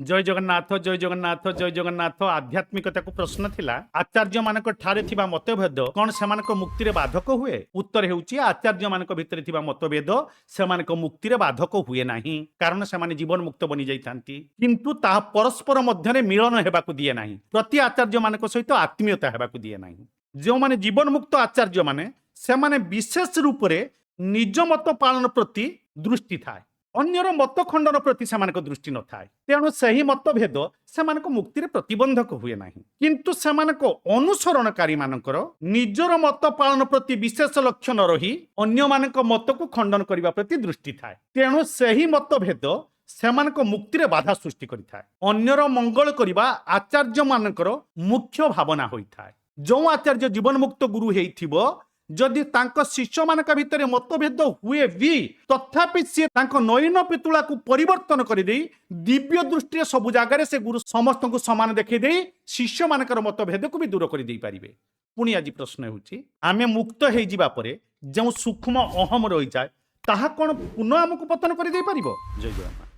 जय जगन्नाथ जय जगन्नाथ जय जगन्नाथ आध्यात्मिकता को प्रश्न थिला आचार्य मानक ठारे थिबा मतभेद कौन सेमानक मुक्ति रे बाधक हुए उत्तर हेउची आचार्य मानक भितरे थिबा मतभेद सेमानक मुक्ति रे बाधक हुए नाही कारण सेमाने जीवन मुक्त बनि जाइतांती किंतु ता परस्पर मध्य रे मिलन हेबाकू दिए नाही प्रति आचार्य मानक सहित आत्मीयता हेबाकू दिए नाही जो माने जीवन मुक्त आचार्य माने सेमाने विशेष रूप रे निज मत पालन प्रति दृष्टि थाए अन्यर मत खंडन प्रति सेमानक दृष्टि न थाए तेणु सही मतभेद सेमानक मुक्ति रे प्रतिबंधक हुए नाही किंतु सेमानक अनुसरणकारी मानकर निजर मत पालन प्रति विशेष लक्ष्य न रही अन्य मानक मत को खंडन करबा प्रति दृष्टि थाए तेणु सही मतभेद सेमानक मुक्ति रे बाधा सृष्टि करिथाए अन्यर मंगल करबा आचार्य मानकर मुख्य भावना होइथाए जो आचार्य जीवन मुक्त गुरु हेइथिबो जदि तांको शिष्य मानक भितर मतभेद हुए भी तथापि सी नयन पितुला को परिवर्तन कर दिव्य दृष्टि सबु जगार से गुरु समस्त को समान देखा शिष्य मानकर मतभेद को भी दूर कर पारे पुणी आज प्रश्न होची आमे मुक्त हो जिबा परे जो सूक्ष्म अहम रही जाए ताहा कौन पुनः आमको पतन कर दे पारिबो। जय जगन्नाथ।